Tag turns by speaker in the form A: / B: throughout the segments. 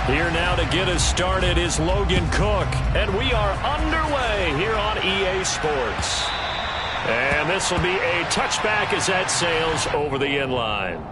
A: Here now to get us started is Logan Cook. And we are underway here on EA Sports. And this will be a touchback as that sails over the end line.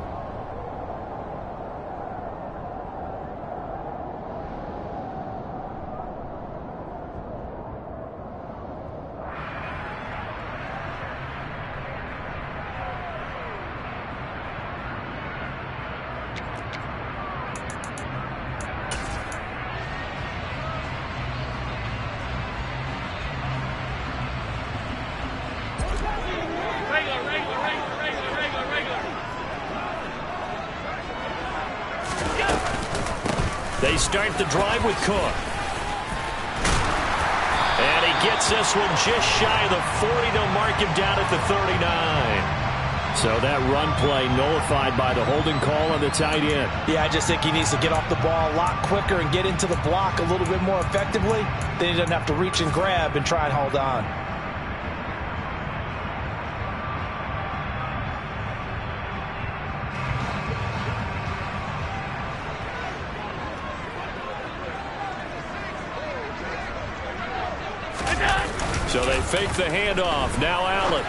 A: They start the drive with Cook. And he gets this one just shy of the 40. They'll mark him down at the 39. So that run play nullified by the holding call on the tight end.
B: Yeah, I just think he needs to get off the ball a lot quicker and get into the block a little bit more effectively. Then he doesn't have to reach and grab and try and hold on.
A: So they fake the handoff. Now Allen.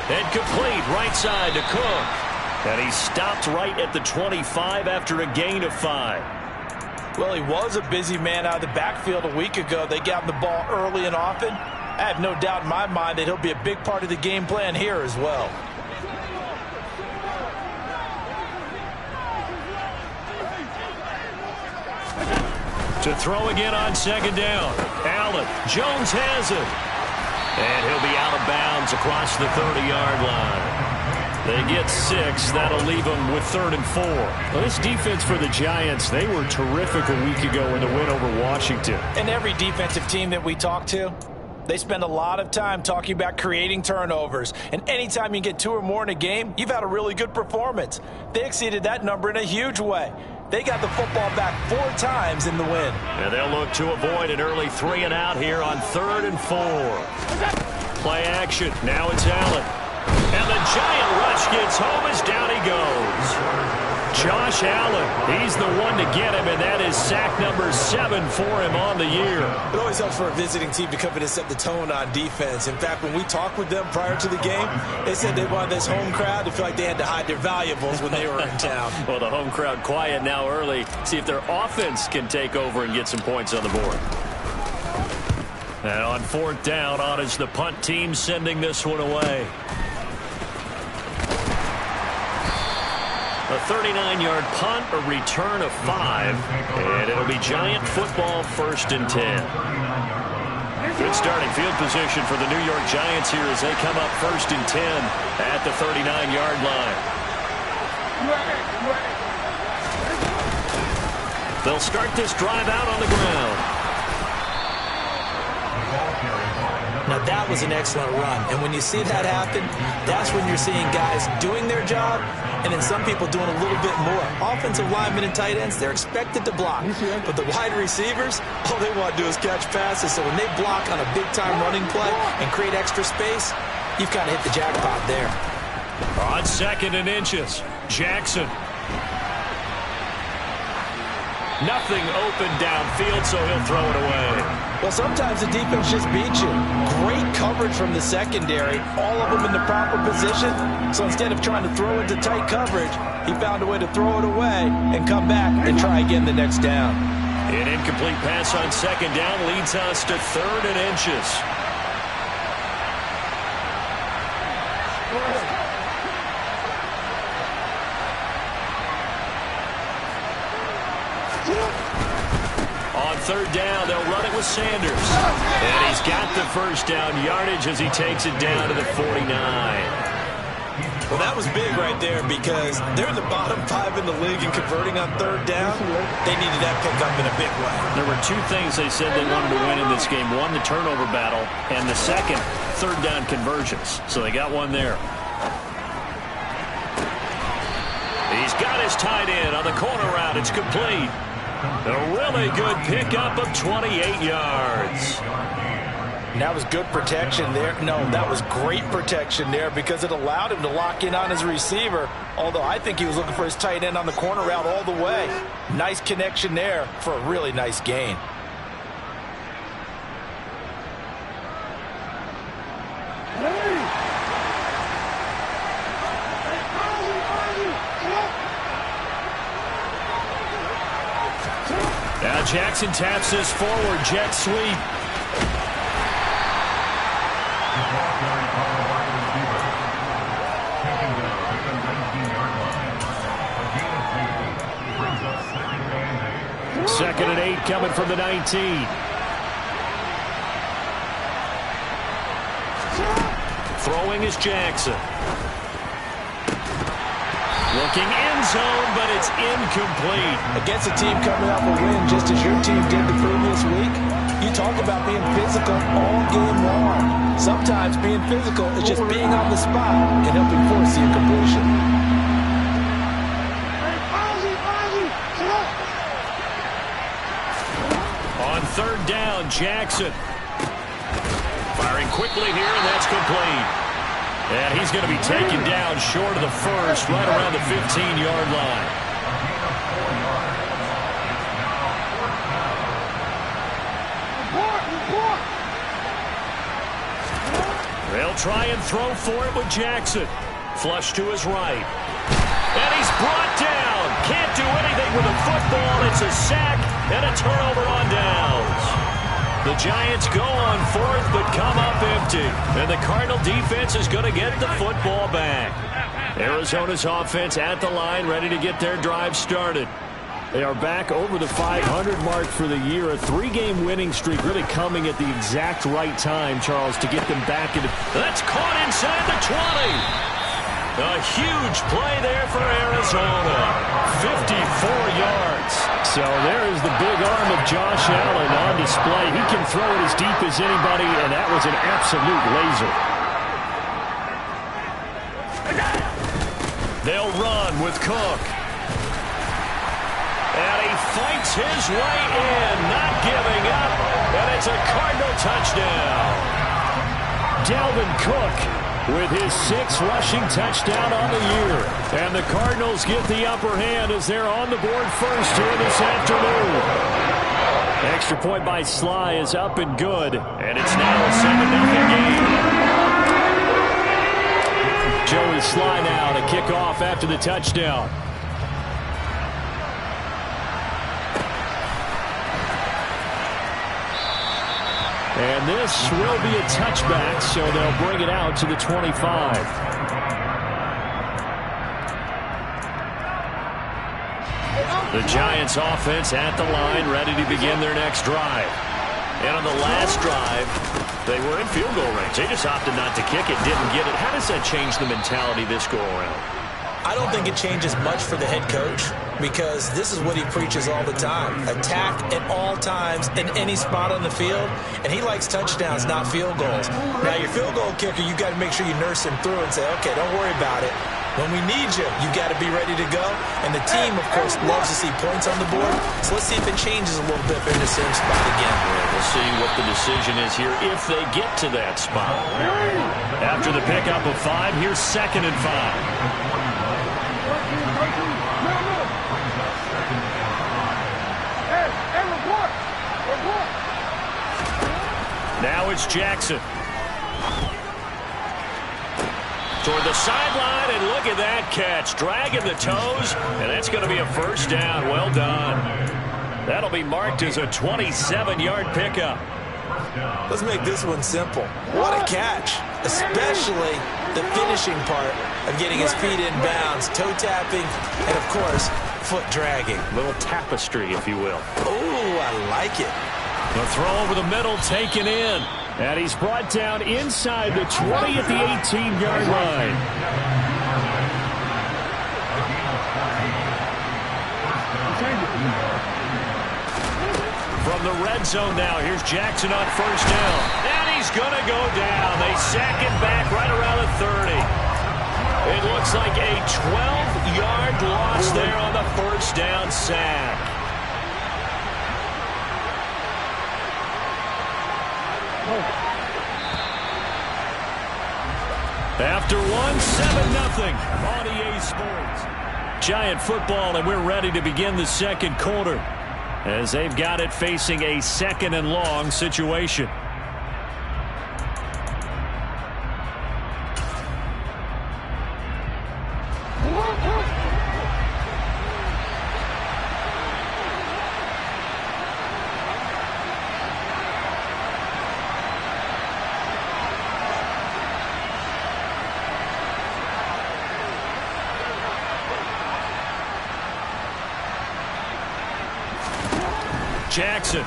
A: And complete right side to Cook. And he stopped right at the 25 after a gain of 5.
B: Well, he was a busy man out of the backfield a week ago. They got him the ball early and often. I have no doubt in my mind that he'll be a big part of the game plan here as well.
A: To throw again on second down. Allen. Jones has it. And he'll be out of bounds across the 30-yard line. They get 6. That'll leave them with 3rd and 4. Well, this defense for the Giants, they were terrific a week ago in the win over Washington.
B: And every defensive team that we talk to, they spend a lot of time talking about creating turnovers. And anytime you get 2 or more in a game, you've had a really good performance. They exceeded that number in a huge way. They got the football back 4 times in the win.
A: And they'll look to avoid an early 3 and out here on 3rd and 4. Play action. Now it's Allen. And the Giant rush gets home as down he goes. Josh Allen, he's the one to get him, and that is sack number 7 for him on the year.
B: It always helps for a visiting team to come in and set the tone on defense. In fact, when we talked with them prior to the game, they said they wanted this home crowd to feel like they had to hide their valuables when they were in town.
A: Well, the home crowd quiet now early. See if their offense can take over and get some points on the board. And on 4th down, on is the punt team sending this one away. A 39-yard punt, a return of 5, and it'll be Giant football 1st and 10. Good starting field position for the New York Giants here as they come up 1st and 10 at the 39-yard line. They'll start this drive out on the ground.
B: Now, that was an excellent run. And when you see that happen, that's when you're seeing guys doing their job and then some people doing a little bit more. Offensive linemen and tight ends, they're expected to block. But the wide receivers, all they want to do is catch passes. So when they block on a big-time running play and create extra space, you've kind of hit the jackpot there.
A: On 2nd and inches, Jackson. Nothing open downfield, so he'll throw it away.
B: Well, sometimes the defense just beats you. Great coverage from the secondary, all of them in the proper position. So instead of trying to throw into tight coverage, he found a way to throw it away and come back and try again the next down.
A: An incomplete pass on 2nd down leads us to 3rd and inches. On 3rd down, they'll run it with Sanders. And he's got the 1st down yardage as he takes it down to the 49.
B: Well, that was big right there because they're in the bottom 5 in the league in converting on 3rd down. They needed that pickup in a big way.
A: There were 2 things they said they wanted to win in this game. One, the turnover battle, and the second, 3rd down conversions. So they got one there. He's got his tight end on the corner route. It's complete. A really good pickup of 28 yards.
B: And that was good protection there. No, that was great protection there because it allowed him to lock in on his receiver, although I think he was looking for his tight end on the corner route all the way. Nice connection there for a really nice gain.
A: Now Jackson taps this forward, jet sweep. Second and 8 coming from the 19. Throwing is Jackson. Looking end zone, but it's incomplete.
B: Against a team coming off a win just as your team did the previous week, you talk about being physical all game long. Sometimes being physical is just being on the spot and helping force the incompletion.
A: On third down, Jackson. Firing quickly here, and that's complete. And he's going to be taken down short of the first, right around the 15-yard line. They'll try and throw for it with Jackson. Flush to his right. And he's brought down. Can't do anything with the football. It's a sack and a turnover on downs. The Giants go on fourth, but come up empty. And the Cardinal defense is going to get the football back. Arizona's offense at the line, ready to get their drive started. They are back over the 500 mark for the year. A 3-game winning streak really coming at the exact right time, Charles, to get them back into. That's caught inside the 20. A huge play there for Arizona. 54 yards. So there is the big arm of Josh Allen on display. He can throw it as deep as anybody, and that was an absolute laser. They'll run with Cook. And he fights his way in, not giving up. And it's a Cardinal touchdown. Dalvin Cook with his 6th rushing touchdown on the year. And the Cardinals get the upper hand as they're on the board first here this afternoon. Extra point by Sly is up and good. And it's now a 7-0 game. Joey Sly now to kick off after the touchdown. And this will be a touchback, so they'll bring it out to the 25. The Giants offense at the line, ready to begin their next drive. And on the last drive, they were in field goal range. They just opted not to kick it, didn't get it. How does that change the mentality this go around?
B: I don't think it changes much for the head coach because this is what he preaches all the time. Attack at all times in any spot on the field, and he likes touchdowns, not field goals. Now, your field goal kicker, you got to make sure you nurse him through and say, okay, don't worry about it. When we need you, you got to be ready to go. And the team, of course, loves to see points on the board. So let's see if it changes a little bit if they're in the same spot again.
A: We'll see what the decision is here if they get to that spot. After the pickup of 5, here's 2nd and 5. Now it's Jackson. Toward the sideline, and look at that catch. Dragging the toes, and that's going to be a first down. Well done. That'll be marked as a 27-yard pickup.
B: Let's make this one simple. What a catch, especially the finishing part of getting his feet in bounds, toe tapping, and, of course, foot dragging.
A: Little tapestry, if you will.
B: Oh, I like it.
A: The throw over the middle taken in. And he's brought down inside the 20 at the 18-yard line. From the red zone now, here's Jackson on first down. And he's going to go down. They sack him back right around the 30. It looks like a 12-yard loss there on the first down sack. After one, 7-0 on EA Sports. Giant football, and we're ready to begin the second quarter as they've got it facing a 2nd and long situation. Jackson.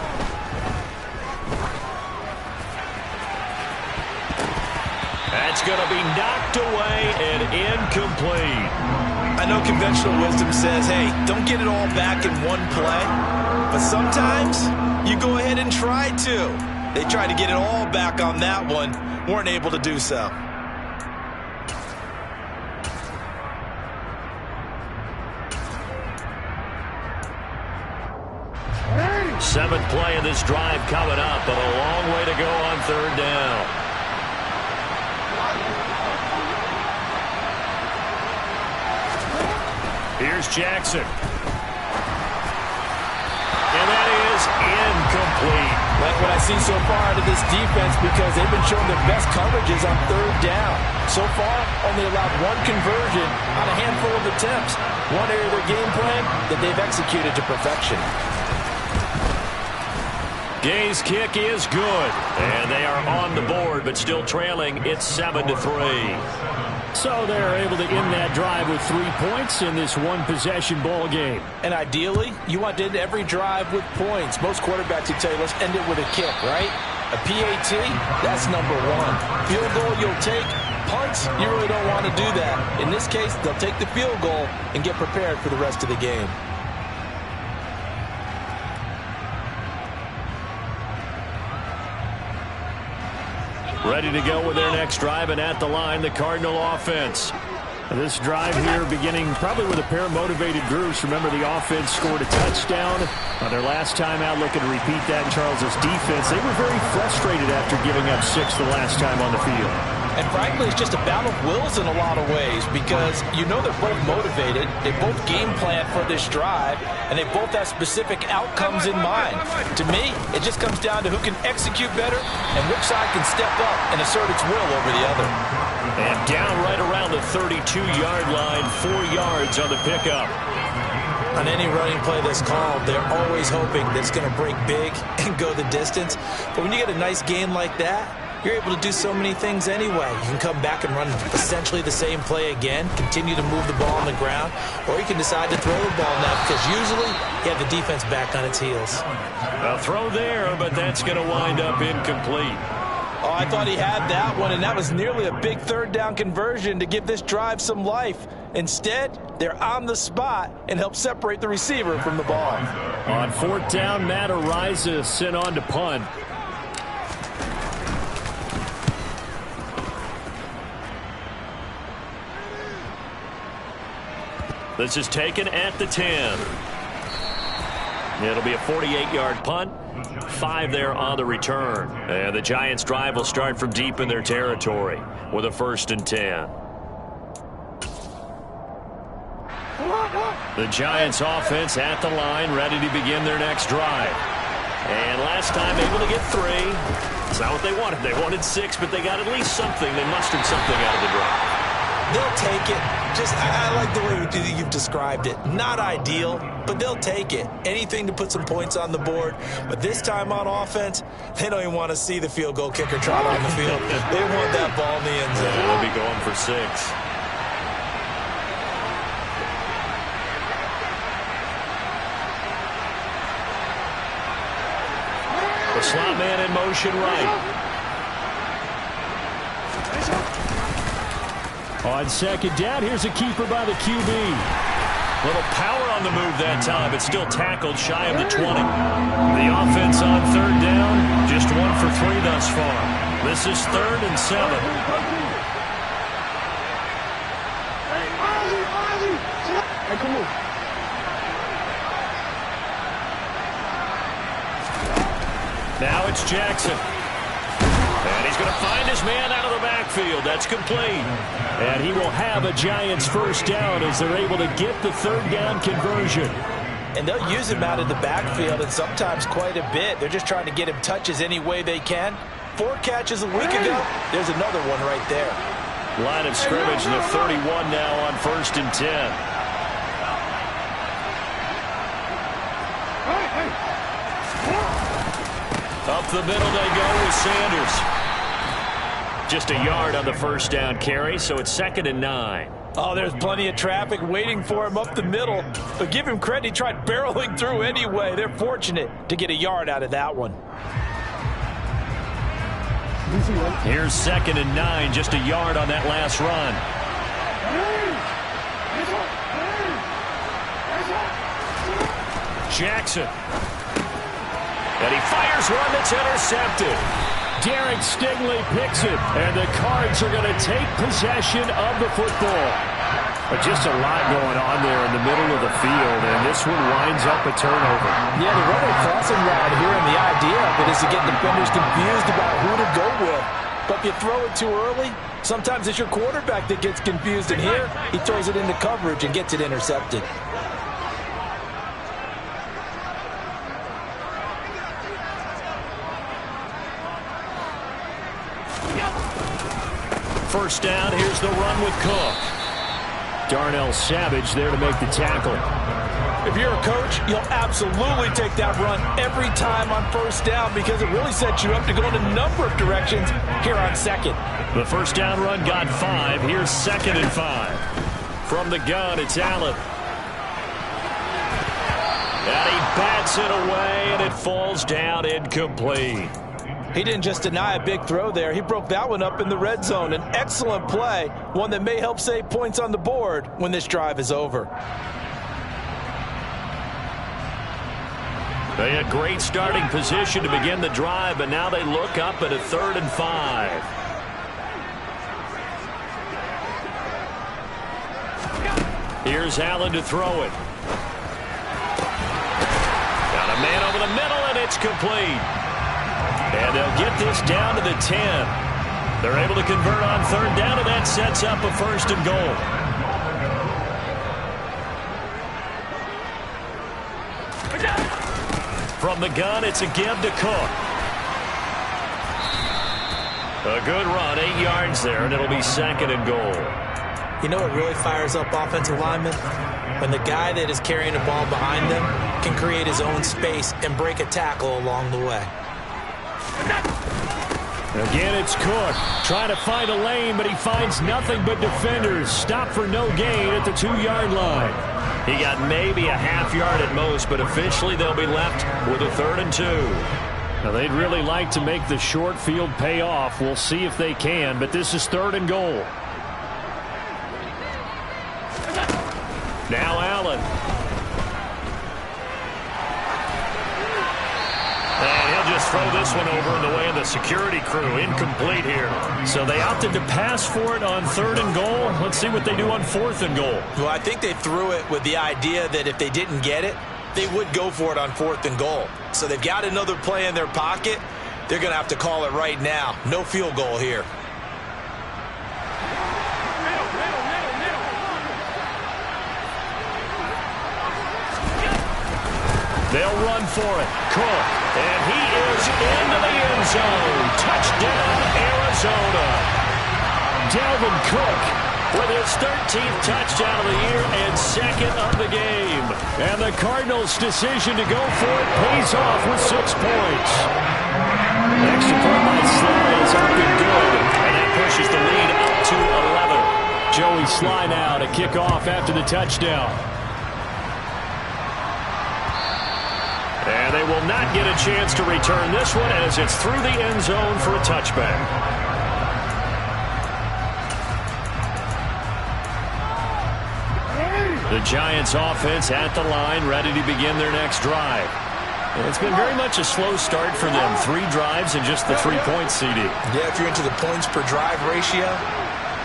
A: That's going to be knocked away and incomplete.
B: I know conventional wisdom says, hey, don't get it all back in one play. But sometimes you go ahead and try to. They tried to get it all back on that one. Weren't able to do so.
A: Seventh play of this drive coming up, but a long way to go on 3rd down. Here's Jackson. And that is incomplete.
B: Like what I see so far out of this defense, because they've been showing their best coverages on 3rd down. So far, only allowed one conversion on a handful of attempts. One area of their game plan that they've executed to perfection.
A: Gay's kick is good, and they are on the board, but still trailing. It's 7-3. So they're able to end that drive with 3 points in this one-possession ball game.
B: And ideally, you want to end every drive with points. Most quarterbacks would tell you, let's end it with a kick, right? A PAT, that's #1. Field goal you'll take. Punts, you really don't want to do that. In this case, they'll take the field goal and get prepared for the rest of the game.
A: Ready to go with their next drive, and at the line, the Cardinal offense. This drive here beginning probably with a pair of motivated groups. Remember, the offense scored a touchdown on their last time out. Looking to repeat that in Charles's defense. They were very frustrated after giving up 6 the last time on the field.
B: And frankly, it's just a battle of wills in a lot of ways, because you know they're both motivated, they both game plan for this drive, and they both have specific outcomes in mind. To me, it just comes down to who can execute better and which side can step up and assert its will over the other.
A: And down right around the 32-yard line, 4 yards on the pickup.
B: On any running play that's called, they're always hoping that it's going to break big and go the distance. But when you get a nice gain like that, you're able to do so many things anyway. You can come back and run essentially the same play again, continue to move the ball on the ground, or you can decide to throw the ball now, because usually you have the defense back on its heels.
A: A throw there, but that's going to wind up incomplete.
B: Oh, I thought he had that one, and that was nearly a big 3rd down conversion to give this drive some life. Instead, they're on the spot and help separate the receiver from the ball.
A: On 4th down, Matt Ariza sent on to punt. This is taken at the 10. It'll be a 48-yard punt. 5 there on the return. And the Giants' drive will start from deep in their territory with a 1st and 10. The Giants' offense at the line, ready to begin their next drive. And last time able to get 3. It's not what they wanted. They wanted 6, but they got at least something. They mustered something out of the drive.
B: They'll take it. I like the way you've described it. Not ideal, but they'll take it. Anything to put some points on the board. But this time on offense, they don't even want to see the field goal kicker trot on the field. They want that ball in the end zone.
A: Yeah, they'll be going for 6. The slot man in motion right. On 2nd down, here's a keeper by the QB. Little power on the move that time, but still tackled shy of the 20. The offense on 3rd down, just 1 for 3 thus far. This is 3rd and 7. Now it's Jackson. And he's going to find his man out of the backfield. backfield. That's complete. And he will have a Giants first down as they're able to get the third down conversion.
B: And they'll use him out of the backfield, and sometimes quite a bit. They're just trying to get him touches any way they can. 4 catches a week ago. There's another one right there.
A: Line of scrimmage, the 31 now on 1st and 10. Up the middle they go with Sanders. Just a yard on the first down carry, so it's 2nd and 9.
B: Oh, there's plenty of traffic waiting for him up the middle. But give him credit, he tried barreling through anyway. They're fortunate to get a yard out of that one.
A: Here's 2nd and 9, just a yard on that last run. Jackson. And he fires one that's intercepted. Derek Stingley picks it, and the Cards are going to take possession of the football. But just a lot going on there in the middle of the field, and this one winds up a turnover.
B: Yeah, the run crossing route here, and the idea of it is to get defenders confused about who to go with. But if you throw it too early, sometimes it's your quarterback that gets confused, and here he throws it into coverage and gets it intercepted.
A: First down, here's the run with Cook. Darnell Savage there to make the tackle.
B: If you're a coach, you'll absolutely take that run every time on first down because it really sets you up to go in a number of directions here on 2nd.
A: The first down run got 5. Here's 2nd and 5. From the gun, it's Allen. And he bats it away, and it falls down incomplete.
B: He didn't just deny a big throw there. He broke that one up in the red zone. An excellent play, one that may help save points on the board when this drive is over.
A: They had great starting position to begin the drive, but now they look up at a 3rd and 5. Here's Allen to throw it. Got a man over the middle, and it's complete. And they'll get this down to the 10. They're able to convert on 3rd down, and that sets up a 1st and goal. From the gun, it's a give to Cook. A good run, 8 yards there, and it'll be 2nd and goal.
B: You know what really fires up offensive linemen? When the guy that is carrying the ball behind them can create his own space and break a tackle along the way.
A: Again, it's Cook trying to find a lane, but he finds nothing but defenders. Stop for no gain at the 2-yard line. He got maybe a half yard at most, but officially they'll be left with a 3rd and 2. Now, they'd really like to make the short field pay off. We'll see if they can, but this is 3rd and goal. Now Allen. And he'll just throw this one over in the way of the security crew. Incomplete here. So they opted to pass for it on 3rd and goal. Let's see what they do on 4th and goal.
B: Well, I think they threw it with the idea that if they didn't get it, they would go for it on 4th and goal. So they've got another play in their pocket. They're going to have to call it right now. No field goal here.
A: They'll run for it. Cook. And he is into the end zone. Touchdown, Arizona. Dalvin Cook with his 13th touchdown of the year and 2nd of the game. And the Cardinals' decision to go for it pays off with 6 points. Extra point by Sly is up and good. And that pushes the lead up to 11. Joey Sly now to kick off after the touchdown. And they will not get a chance to return this one as it's through the end zone for a touchback. The Giants offense at the line, ready to begin their next drive. And it's been very much a slow start for them. 3 drives and just the 3 points, CD.
B: Yeah, if you're into the points per drive ratio,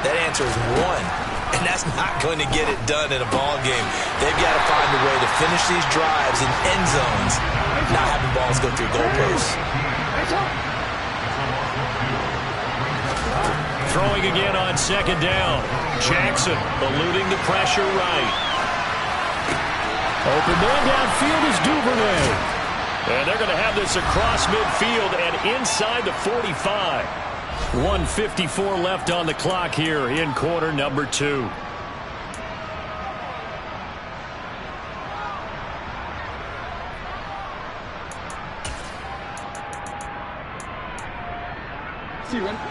B: that answer is 1. And that's not going to get it done in a ball game. They've got to find a way to finish these drives in end zones, not having balls go through goalposts.
A: Throwing again on second down. Jackson eluding the pressure right.
C: Open man downfield is Duvernay.
A: And they're going to have this across midfield and inside the 45. 1:54 left on the clock here in quarter number 2.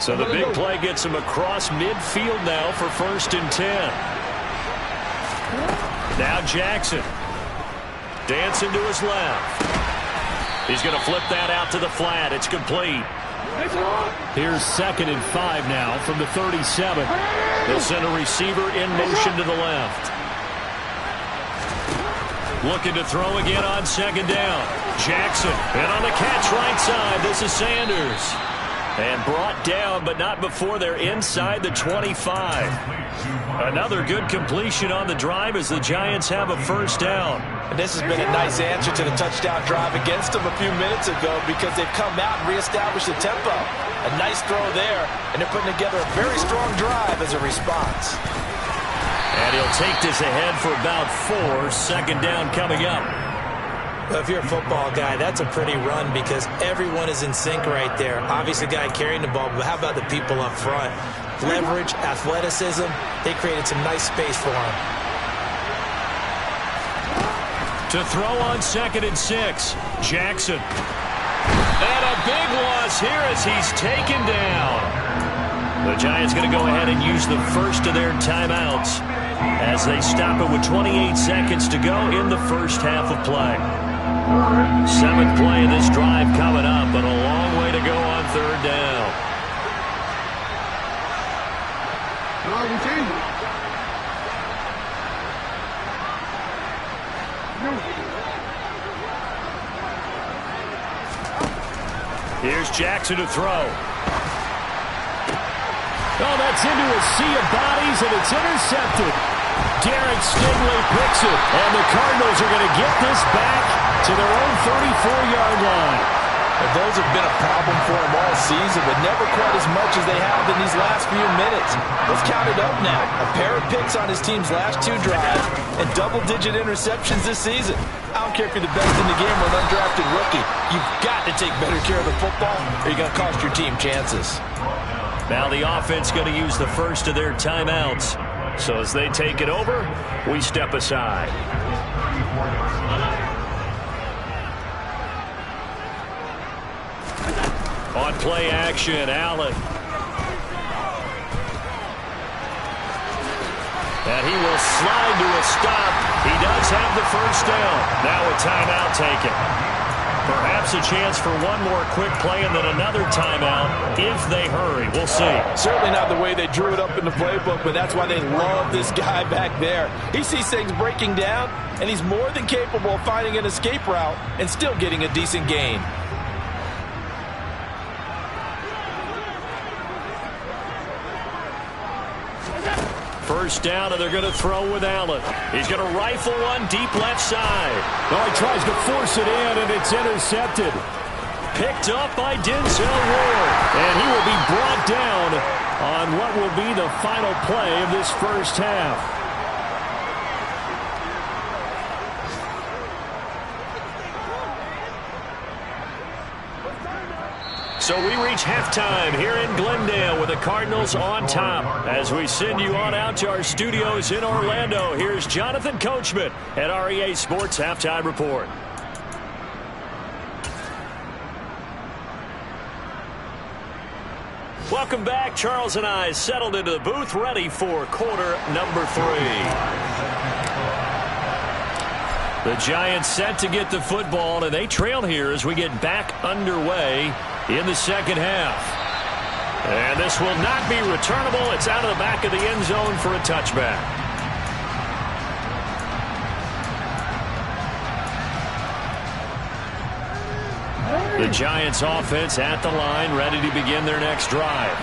A: So the big play gets him across midfield now for 1st and 10. Now Jackson. Dancing to his left. He's going to flip that out to the flat. It's complete.
C: Here's 2nd and 5 now from the 37.
A: They'll send a receiver in motion to the left. Looking to throw again on 2nd down. Jackson. And on the catch right side, this is Sanders. And brought down, but not before they're inside the 25. Another good completion on the drive as the Giants have a 1st down.
B: And this has been a nice answer to the touchdown drive against them a few minutes ago because they've come out and reestablished the tempo. A nice throw there, and they're putting together a very strong drive as a response.
A: And he'll take this ahead for about 4. 2nd down coming up.
B: Well, if you're a football guy, that's a pretty run because everyone is in sync right there. Obviously, the guy carrying the ball, but how about the people up front? Leverage, athleticism, they created some nice space for him.
A: To throw on 2nd and 6, Jackson. And a big loss here as he's taken down. The Giants going to go ahead and use the first of their timeouts as they stop it with 28 seconds to go in the first half of play. 7th play of this drive coming up, but a long way to go on 3rd down. Here's Jackson to throw.
C: Oh, that's into a sea of bodies, and it's intercepted. Derek Stingley picks it, and the Cardinals are going to get this back to their own 34-yard line.
B: And those have been a problem for them all season, but never quite as much as they have in these last few minutes. Let's count it up now. A pair of picks on his team's last 2 drives and double-digit interceptions this season. I don't care if you're the best in the game or an undrafted rookie. You've got to take better care of the football or you're going to cost your team chances.
A: Now the offense going to use the first of their timeouts. So as they take it over, we step aside. On play action, Allen. And he will slide to a stop. He does have the 1st down. Now a timeout taken. Perhaps a chance for one more quick play and then another timeout if they hurry. We'll see.
B: Certainly not the way they drew it up in the playbook, but that's why they love this guy back there. He sees things breaking down, and he's more than capable of finding an escape route and still getting a decent gain.
A: First down, and they're going to throw with Allen. He's going to rifle one deep left side.
C: Oh, he tries to force it in, and it's intercepted.
A: Picked up by Denzel Ward. And he will be brought down on what will be the final play of this first half. So we reach halftime here in Glendale with the Cardinals on top. As we send you on out to our studios in Orlando, here's Jonathan Coachman at REA Sports Halftime Report. Welcome back. Charles and I settled into the booth, ready for quarter number 3. The Giants set to get the football, and they trail here as we get back underway in the second half. And this will not be returnable. It's out of the back of the end zone for a touchback. The Giants offense at the line, ready to begin their next drive.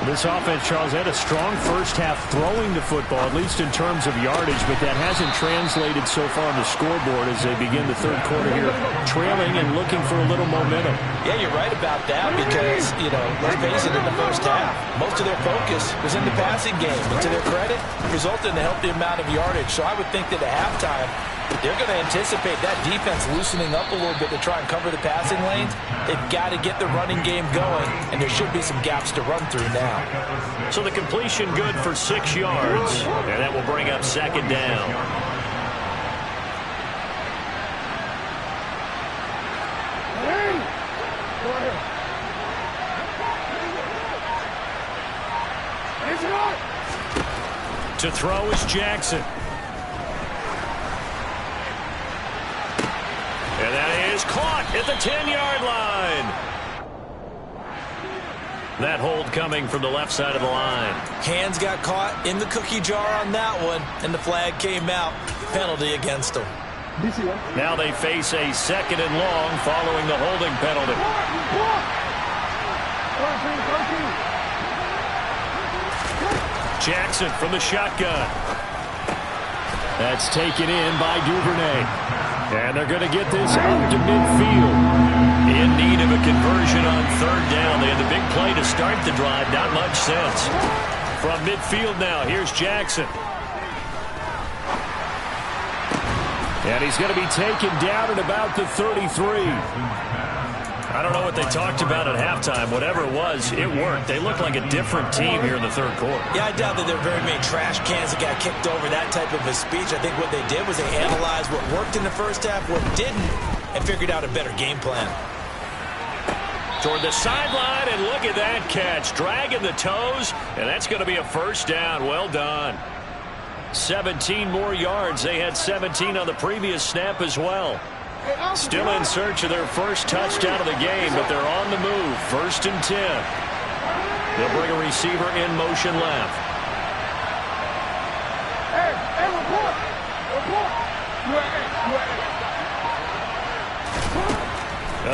C: This offense, Charles, had a strong first half throwing the football, at least in terms of yardage, but that hasn't translated so far on the scoreboard as they begin the third quarter here, trailing and looking for a little momentum.
B: Yeah, you're right about that because, let's face it, in the first half, most of their focus was in the passing game. And to their credit, resulted in a healthy amount of yardage. So I would think that at halftime, they're going to anticipate that defense loosening up a little bit to try and cover the passing lanes. They've got to get the running game going, and there should be some gaps to run through now.
A: So the completion good for 6 yards, and that will bring up second down. To throw is Jackson. And that is caught at the 10-yard line. That hold coming from the left side of the line.
B: Hands got caught in the cookie jar on that one, and the flag came out. Penalty against them.
A: Now they face a second and long following the holding penalty. Jackson from the shotgun.
C: That's taken in by Duvernay. And they're going to get this up to midfield.
A: In need of a conversion on third down. They had the big play to start the drive. Not much sense. From midfield now, here's Jackson.
C: And he's going to be taken down at about the 33.
A: I don't know what they talked about at halftime. Whatever it was, it worked. They look like a different team here in the third quarter.
B: Yeah, I doubt that there are very many trash cans that got kicked over, that type of a speech. I think what they did was they analyzed what worked in the first half, what didn't, and figured out a better game plan.
A: Toward the sideline, and look at that catch. Dragging the toes, and that's going to be a first down. Well done. 17 more yards. They had 17 on the previous snap as well. Still in search of their first touchdown of the game, but they're on the move. 1st and 10. They'll bring a receiver in motion left.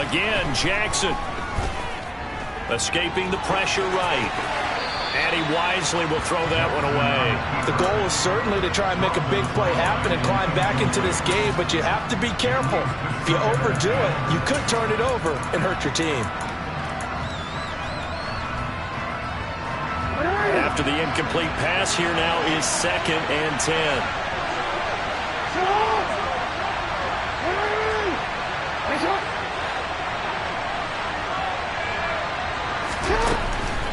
A: Again, Jackson. Escaping the pressure right. And he wisely will throw that one away.
B: The goal is certainly to try and make a big play happen and climb back into this game, but you have to be careful. If you overdo it, you could turn it over and hurt your team.
A: After the incomplete pass, here now is 2nd and 10.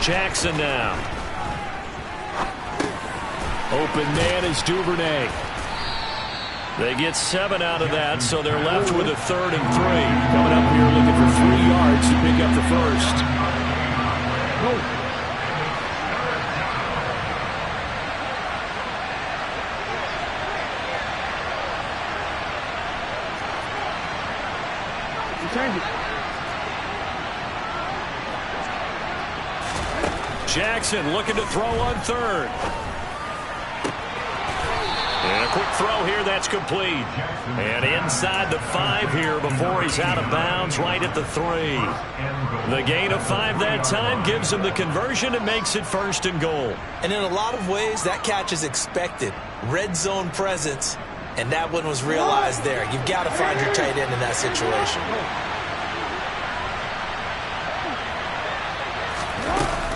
A: Jackson now.
C: Open man is Duvernay.
A: They get 7 out of that, so they're left with a 3rd and 3. Coming up here looking for 3 yards to pick up the first. Jackson looking to throw on 3rd. And a quick throw here, that's complete. And inside the 5 here before he's out of bounds, right at the 3. The gain of 5 that time gives him the conversion and makes it 1st and goal.
B: And in a lot of ways, that catch is expected. Red zone presence, and that one was realized there. You've got to find your tight end in that situation.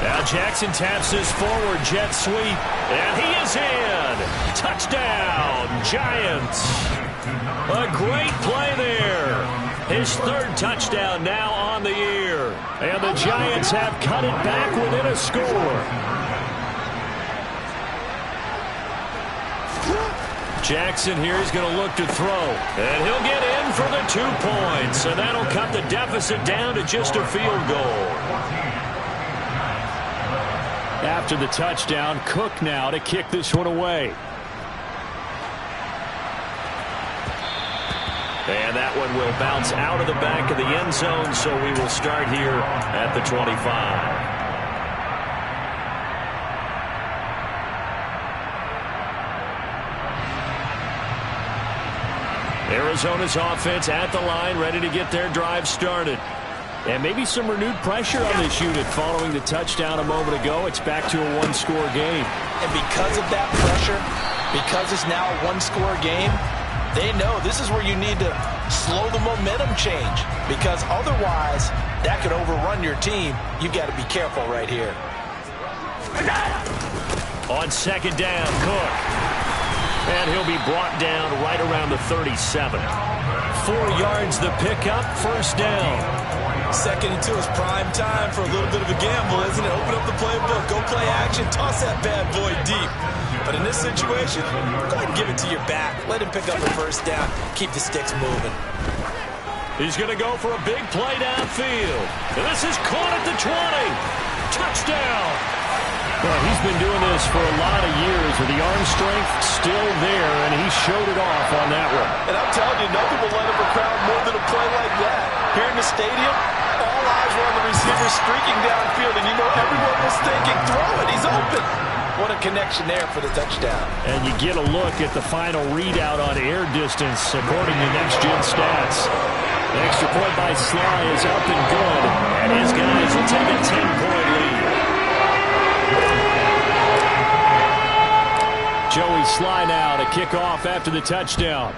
A: Now Jackson taps his forward jet sweep, and he is in. Touchdown, Giants. A great play there. His 3rd touchdown now on the year. And the Giants have cut it back within a score. Jackson here is going to look to throw. And he'll get in for the 2 points. And that'll cut the deficit down to just a field goal.
C: After the touchdown, Cook now to kick this one away.
A: And that one will bounce out of the back of the end zone, so we will start here at the 25. Arizona's offense at the line, ready to get their drive started.
C: And maybe some renewed pressure on this unit following the touchdown a moment ago. It's back to a one-score game.
B: And because of that pressure, because it's now a one-score game, they know this is where you need to slow the momentum change, because otherwise that could overrun your team. You've got to be careful right here.
A: On second down, Cook. And he'll be brought down right around the 37. 4 yards the pickup, first down.
B: 2nd and 2 is prime time for a little bit of a gamble, isn't it? Open up the playbook, go play action, toss that bad boy deep. But in this situation, go ahead and give it to your back. Let him pick up the first down. Keep the sticks moving.
A: He's going to go for a big play downfield. And this is caught at the 20. Touchdown.
C: Well, he's been doing this for a lot of years with the arm strength still there, and he showed it off on that one.
B: And I'm telling you, nothing will light up a crowd more than a play like that. Here in the stadium, all eyes were on the receiver streaking downfield, and you know everyone was thinking, throw it, he's open. What a connection there for the touchdown.
C: And you get a look at the final readout on air distance according to next-gen stats. The extra point by Sly is up and good,
A: and his guys will take a 10-point lead.
C: Joey Sly now to kick off after the touchdown.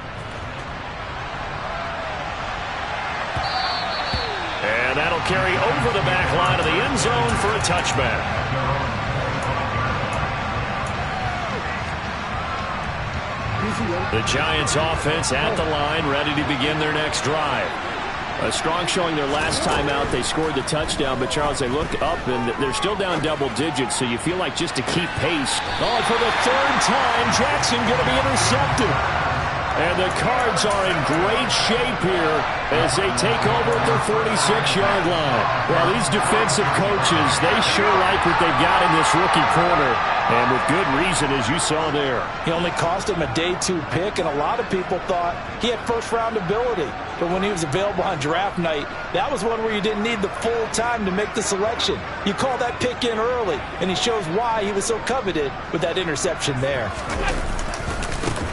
A: And that'll carry over the back line of the end zone for a touchback. The Giants offense at the line, ready to begin their next drive.
C: A strong showing their last time out. They scored the touchdown, but, Charles, they looked up, and they're still down double digits, so you feel like just to keep pace.
A: Oh, for the 3rd time, Jackson going to be intercepted. And the Cards are in great shape here as they take over at their 46-yard line.
C: Well, these defensive coaches, they sure like what they've got in this rookie corner, and with good reason, as you saw there.
B: He only cost him a day 2 pick, and a lot of people thought he had first-round ability. But when he was available on draft night, that was one where you didn't need the full time to make the selection. You call that pick in early, and he shows why he was so coveted with that interception there.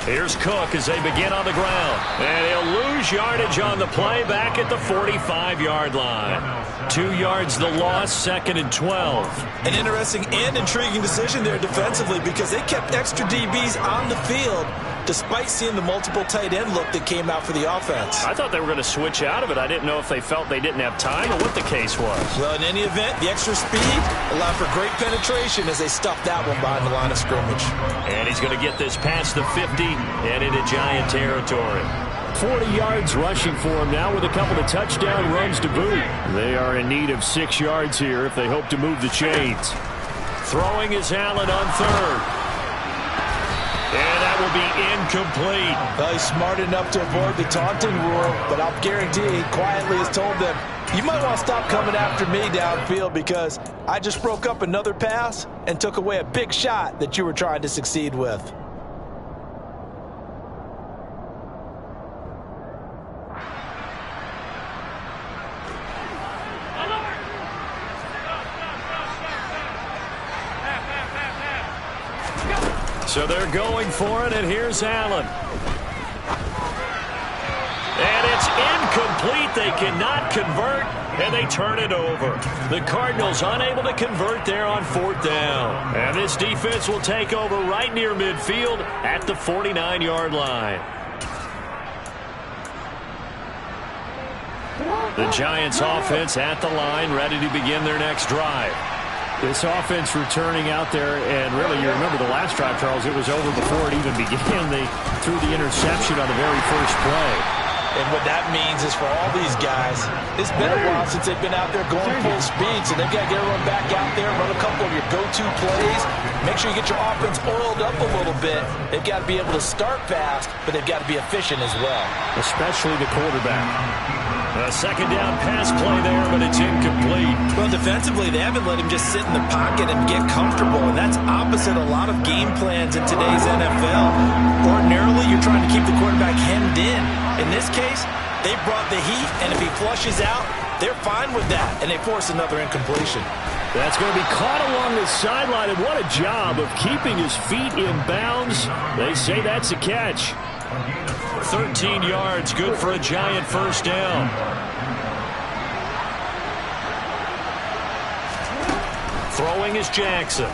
A: Here's Cook as they begin on the ground. And he'll lose yardage on the play back at the 45-yard line. 2 yards the loss, 2nd and 12.
B: An interesting and intriguing decision there defensively, because they kept extra DBs on the field despite seeing the multiple tight end look that came out for the offense.
A: I thought they were going to switch out of it. I didn't know if they felt they didn't have time or what the case was.
B: Well, in any event, the extra speed allowed for great penetration as they stuffed that one behind the line of scrimmage.
A: And he's going to get this past the 50 and into Giant territory.
C: 40 yards rushing for him now with a couple of touchdown runs to boot. They are in need of 6 yards here if they hope to move the chains.
A: Throwing is Allen on 3rd. And that will be incomplete.
B: Well, he's smart enough to avoid the taunting rule, but I'll guarantee he quietly has told them, you might want to stop coming after me downfield, because I just broke up another pass and took away a big shot that you were trying to succeed with.
A: So they're going for it, and here's Allen. And it's incomplete. They cannot convert, and they turn it over. The Cardinals unable to convert there on 4th down. And this defense will take over right near midfield at the 49-yard line. The Giants offense at the line, ready to begin their next drive.
C: This offense returning out there, and really, you remember the last drive, Charles, it was over before it even began. They threw the interception on the very first play.
B: And what that means is for all these guys, it's been a while since they've been out there going full speed, so they've got to get everyone back out there, run a couple of your go-to plays, make sure you get your offense oiled up a little bit. They've got to be able to start fast, but they've got to be efficient as well.
C: Especially the quarterback.
A: A 2nd down pass play there, but it's incomplete.
B: Well, defensively, they haven't let him just sit in the pocket and get comfortable, and that's opposite a lot of game plans in today's NFL. Ordinarily, you're trying to keep the quarterback hemmed in. In this case, they brought the heat, and if he flushes out, they're fine with that, and they force another incompletion.
C: That's going to be caught along the sideline, and what a job of keeping his feet in bounds. They say that's a catch.
A: 13 yards, good for a Giant first down. Throwing is Jackson.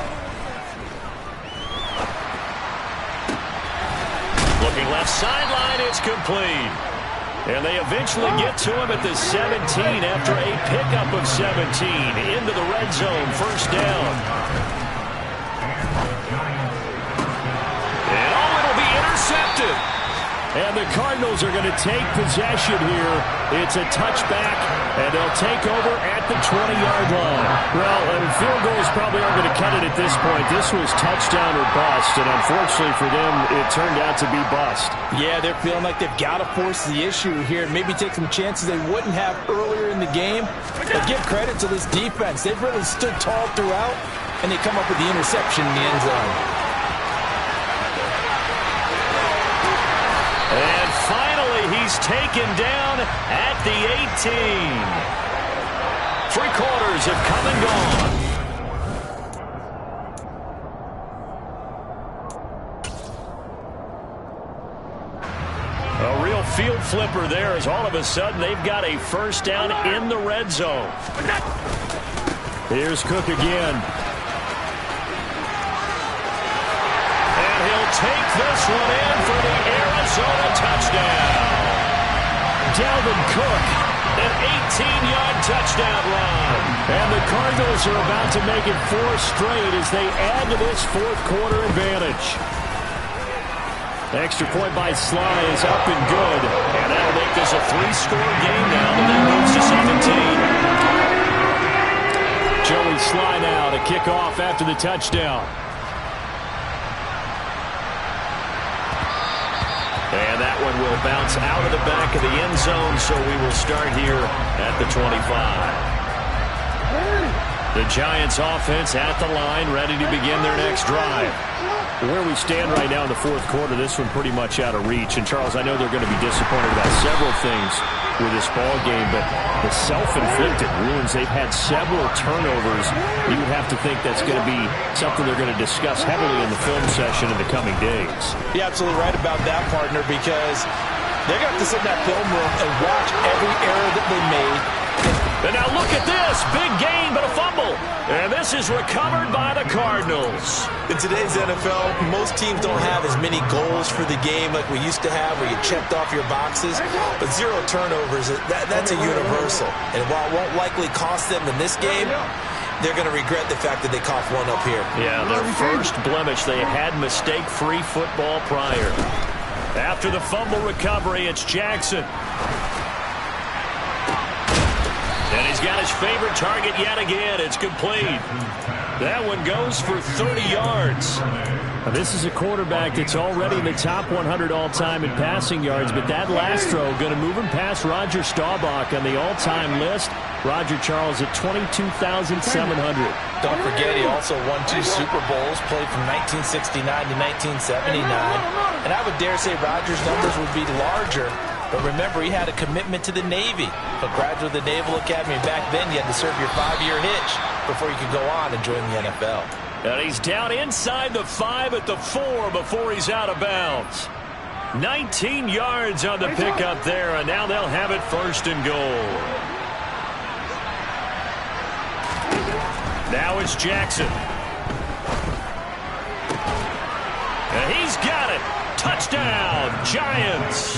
A: Looking left sideline, it's complete. And they eventually get to him at the 17 after a pickup of 17 into the red zone, first down. And it'll be intercepted. And the Cardinals are going to take possession here. It's a touchback, and they'll take over at the 20-yard line. Well, field goals probably aren't going to cut it at this point. This was touchdown or bust, and unfortunately for them, it turned out to be bust.
B: Yeah, they're feeling like they've got to force the issue here, maybe take some chances they wouldn't have earlier in the game. But give credit to this defense. They've really stood tall throughout, and they come up with the interception in the end zone.
A: And finally, he's taken down at the 18. 3 quarters have come and gone. A real field flipper there as all of a sudden they've got a first down in the red zone.
C: Here's Cook again.
A: He'll take this one in for the Arizona touchdown. Dalvin Cook, an 18-yard touchdown run.
C: And the Cardinals are about to make it 4 straight as they add to this fourth-quarter advantage. Extra point by Sly is up and good.
A: And that'll make this a 3-score game now. The lead moves to 17.
C: Joey Sly now to kick off after the touchdown.
A: And that one will bounce out of the back of the end zone, so we will start here at the 25. The Giants offense at the line, ready to begin their next drive.
C: Where we stand right now in the fourth quarter, this one pretty much out of reach. And, Charles, I know they're going to be disappointed about several things with this ball game, but the self-inflicted wounds, they've had several turnovers. You would have to think that's going to be something they're going to discuss heavily in the film session in the coming days.
B: You're absolutely right about that, partner, because they're going to have to sit in that film room and watch every error that they made.
A: And now look at this. Big gain, but a fumble. And this is recovered by the Cardinals.
B: In today's NFL, most teams don't have as many goals for the game like we used to have where you checked off your boxes. But 0 turnovers, that's a universal. And while it won't likely cost them in this game, they're going to regret the fact that they coughed one up here.
A: Yeah, their first blemish. They had mistake-free football prior. After the fumble recovery, it's Jackson. And he's got his favorite target yet again. It's complete. That one goes for 30 yards.
C: Now, this is a quarterback that's already in the top 100 all-time in passing yards, but that last throw going to move him past Roger Staubach on the all-time list. Roger Charles at 22,700.
B: Don't forget, he also won 2 Super Bowls, played from 1969 to 1979. And I would dare say Roger's numbers would be larger. But remember, he had a commitment to the Navy. A graduate of the Naval Academy. Back then, you had to serve your 5-year hitch before you could go on and join the NFL.
A: And he's down inside the 5 at the 4 before he's out of bounds. 19 yards on the pickup there, and now they'll have it first and goal. Now it's Jackson. And he's got it. Touchdown, Giants.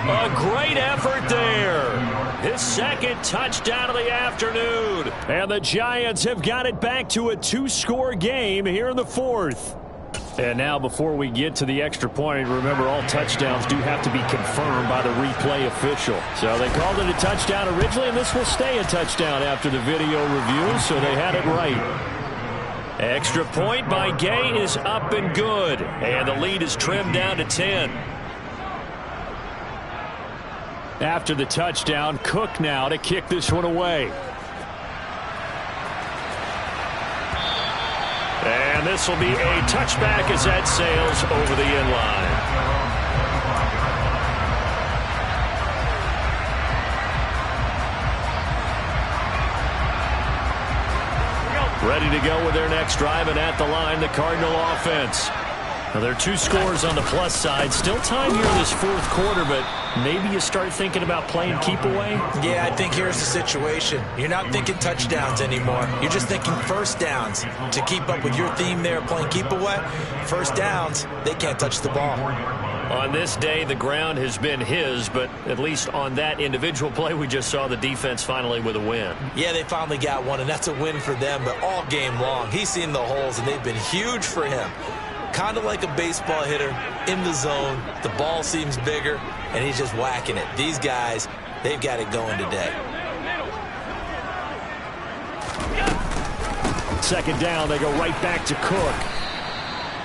A: A great effort there. His second touchdown of the afternoon.
C: And the Giants have got it back to a 2-score game here in the fourth. And now before we get to the extra point, remember all touchdowns do have to be confirmed by the replay official. So they called it a touchdown originally, and this will stay a touchdown after the video review, so they had it right.
A: Extra point by Gay is up and good. And the lead is trimmed down to 10.
C: After the touchdown, Cook now to kick this one away.
A: And this will be a touchback as that sails over the end line. Ready to go with their next drive, and at the line, the Cardinal offense. Well, there are two scores on the plus side. Still time here in this fourth quarter, but maybe you start thinking about playing keep away?
B: Yeah, I think here's the situation. You're not thinking touchdowns anymore. You're just thinking first downs. To keep up with your theme there, playing keep away, first downs, they can't touch the ball.
A: On this day, the ground has been his, but at least on that individual play, we just saw the defense finally with a win.
B: Yeah, they finally got one, and that's a win for them, but all game long, he's seen the holes, and they've been huge for him. Kind of like a baseball hitter in the zone. The ball seems bigger, and he's just whacking it. These guys, they've got it going today.
C: Second down, they go right back to Cook.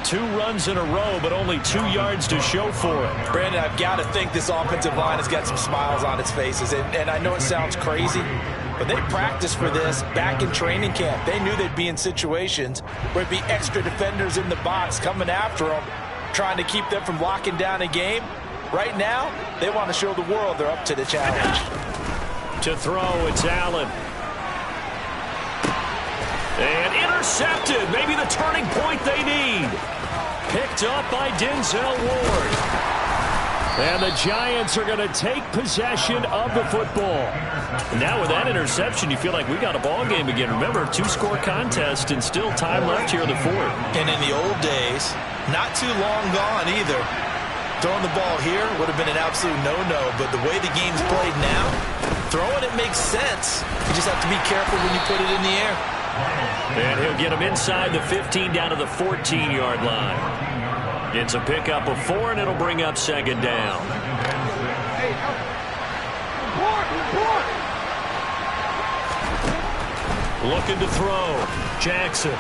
A: 2 runs in a row, but only 2 yards to show for it.
B: Brandon, I've got to think this offensive line has got some smiles on its faces, and I know it sounds crazy, but they practiced for this back in training camp. They knew they'd be in situations where it'd be extra defenders in the box coming after them, trying to keep them from locking down a game. Right now, they want to show the world they're up to the challenge.
A: To throw, it's Allen. And intercepted. Maybe the turning point they need. Picked up by Denzel Ward. And the Giants are going to take possession of the football. Now with that interception, you feel like we got a ball game again. Remember, 2-score contest and still time left here in the fourth.
B: And in the old days, not too long gone either. Throwing the ball here would have been an absolute no-no, but the way the game's played now, throwing it makes sense. You just have to be careful when you put it in the air.
A: And he'll get him inside the 15 down to the 14-yard line. It's a pickup of 4, and it'll bring up second down. Looking to throw. Jackson.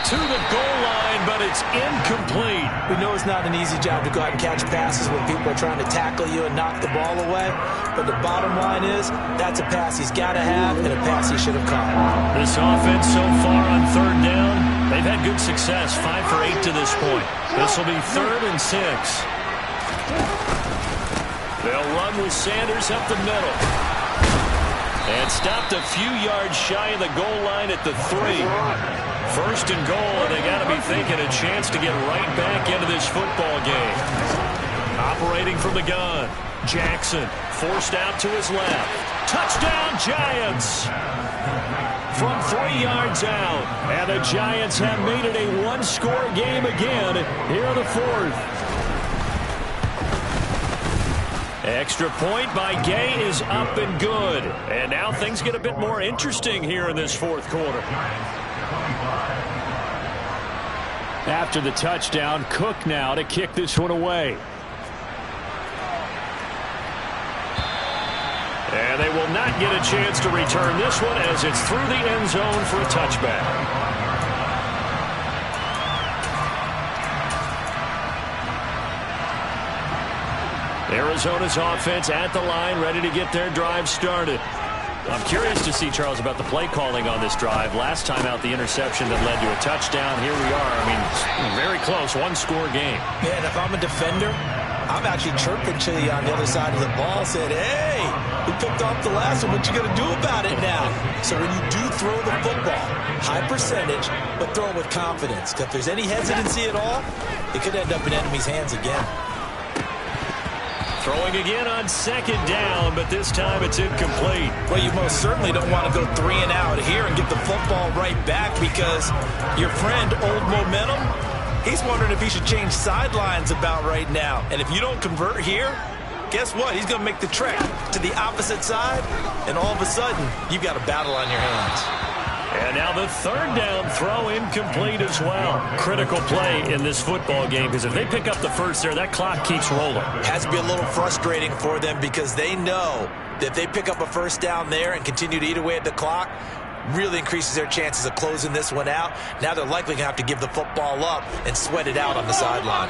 A: To the goal line, but it's incomplete.
B: We know it's not an easy job to go out and catch passes when people are trying to tackle you and knock the ball away. But the bottom line is, that's a pass he's got to have and a pass he should have caught.
A: This offense so far on third down, they've had good success, 5 for 8 to this point. This will be 3rd and 6. They'll run with Sanders up the middle. And stopped a few yards shy of the goal line at the 3. 1st and goal, and they got to be thinking a chance to get right back into this football game. Operating from the gun, Jackson forced out to his left. Touchdown, Giants! From 3 yards out, and the Giants have made it a 1-score game again here in the 4th. Extra point by Gay is up and good. And now things get a bit more interesting here in this 4th quarter.
C: After the touchdown, Cook now to kick this one away.
A: And they will not get a chance to return this one as it's through the end zone for a touchback. Arizona's offense at the line, ready to get their drive started. I'm curious to see, Charles, about the play calling on this drive. Last time out, the interception that led to a touchdown. Here we are. I mean, very close, 1-score game.
B: Yeah, and if I'm a defender, I'm actually chirping to you on the other side of the ball, saying, hey, we picked off the last one. What you going to do about it now? So when you do throw the football, high percentage, but throw it with confidence. Because if there's any hesitancy at all, it could end up in enemy's hands again.
A: Throwing again on 2nd down, but this time it's incomplete.
B: Well, you most certainly don't want to go 3 and out here and get the football right back because your friend, Old Momentum, he's wondering if he should change sidelines about right now. And if you don't convert here, guess what? He's going to make the trek to the opposite side, and all of a sudden, you've got a battle on your hands.
A: And now the 3rd down throw incomplete as well. Critical play in this football game because if they pick up the first there, that clock keeps rolling.
B: Has to be a little frustrating for them because they know that if they pick up a first down there and continue to eat away at the clock, really increases their chances of closing this one out. Now they're likely going to have to give the football up and sweat it out on the sideline.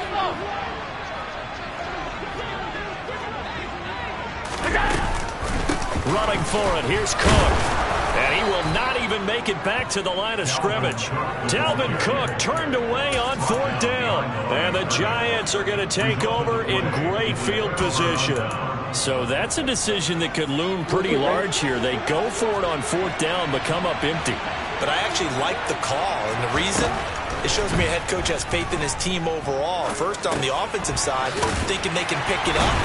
A: Running for it, here's Cook. And he will not even make it back to the line of scrimmage. Dalvin Cook turned away on 4th down. And the Giants are going to take over in great field position. So that's a decision that could loom pretty large here. They go for it on 4th down, but come up empty.
B: But I actually like the call, and the reason, It shows me a head coach has faith in his team overall. First, on the offensive side, thinking they can pick it up,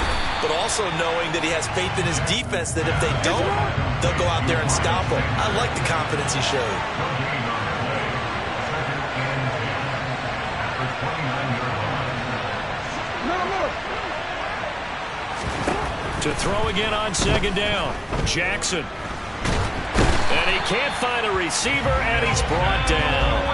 B: but also knowing that he has faith in his defense that if they don't, they'll go out there and stop them. I like the confidence he showed.
A: To throw again on second down, Jackson. And he can't find a receiver, and he's brought down.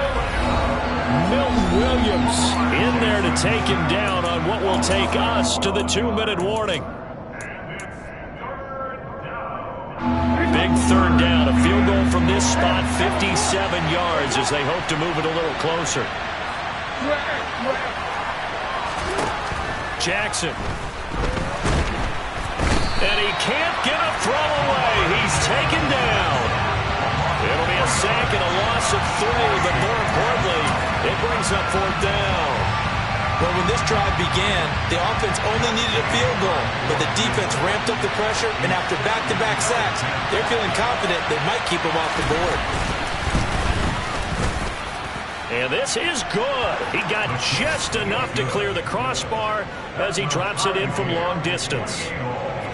A: Milton Williams in there to take him down on what will take us to the 2-minute warning. Big third down, a field goal from this spot, 57 yards as they hope to move it a little closer. Jackson. And he can't get a throw away. He's taken down. It'll be a sack and a loss of 3, but more importantly, it brings up fourth down.
B: Well, when this drive began, the offense only needed a field goal, but the defense ramped up the pressure, and after back-to-back sacks, they're feeling confident they might keep them off the board.
A: And this is good. He got just enough to clear the crossbar as he drops it in from long distance.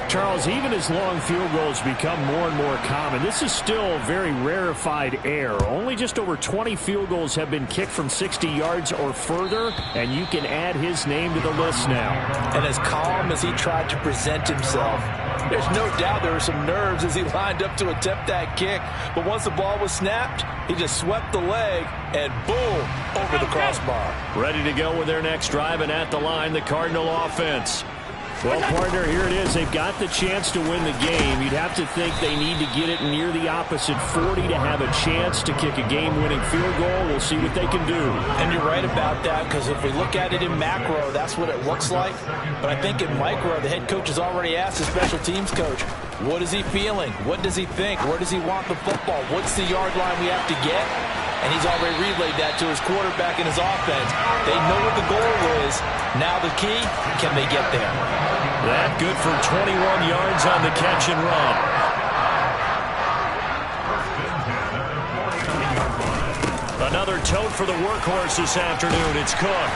C: Charles, even as long field goals become more and more common, this is still very rarefied air. Only just over 20 field goals have been kicked from 60 yards or further, and you can add his name to the list now.
B: And as calm as he tried to present himself, there's no doubt there were some nerves as he lined up to attempt that kick. But once the ball was snapped, he just swept the leg and boom, over the crossbar.
A: Ready to go with their next drive, and at the line, the Cardinal offense.
C: Well, partner, here it is. They've got the chance to win the game. You'd have to think they need to get it near the opposite 40 to have a chance to kick a game-winning field goal. We'll see what they can do.
B: And you're right about that, because if we look at it in macro, that's what it looks like. But I think in micro, the head coach has already asked the special teams coach, what is he feeling? What does he think? Where does he want the football? What's the yard line we have to get? And he's already relayed that to his quarterback and his offense. They know what the goal is. Now the key, can they get there?
A: That good for 21 yards on the catch and run. Another tote for the workhorse this afternoon. It's Cook.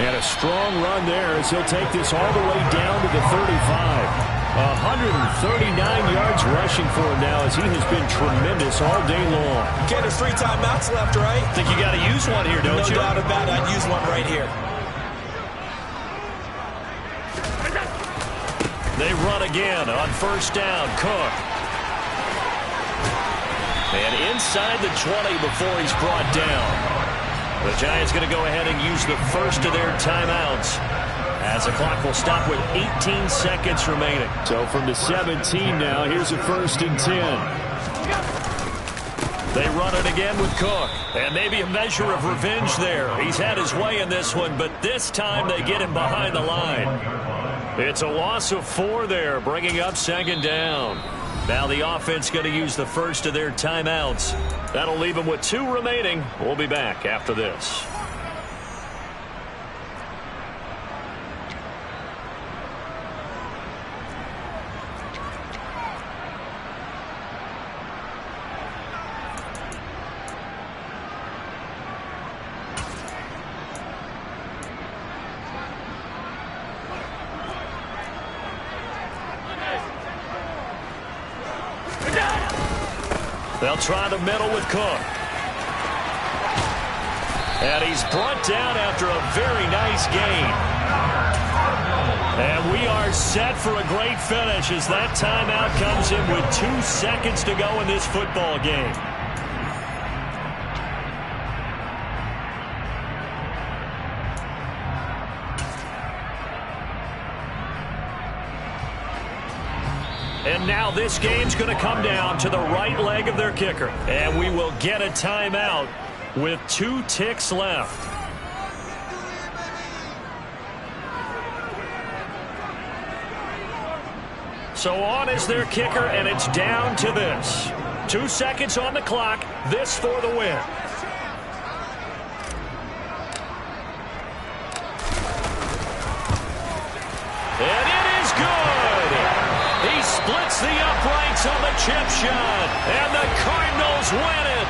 C: And a strong run there as he'll take this all the way down to the 35. 139 yards rushing for him now as he has been tremendous all day long.
B: Okay, there's 3 timeouts left, right?
A: Think you got to use one here, don't you?
B: No doubt about it. I'd use one right here.
A: They run again on first down. Cook. And inside the 20 before he's brought down. The Giants going to go ahead and use the first of their timeouts, as the clock will stop with 18 seconds remaining.
C: So from the 17 now, here's a 1st and 10.
A: They run it again with Cook. And maybe a measure of revenge there. He's had his way in this one, but this time they get him behind the line. It's a loss of 4 there, bringing up second down. Now the offense going to use the first of their timeouts. That'll leave them with 2 remaining. We'll be back after this. They'll try the middle with Cook. And he's brought down after a very nice gain. And we are set for a great finish as that timeout comes in with 2 seconds to go in this football game. And now this game's going to come down to the right leg of their kicker. And we will get a timeout with 2 ticks left. So on is their kicker, and it's down to this. 2 seconds on the clock. This for the win. And it is good. He splits the uprights on the chip shot, and the Cardinals win it.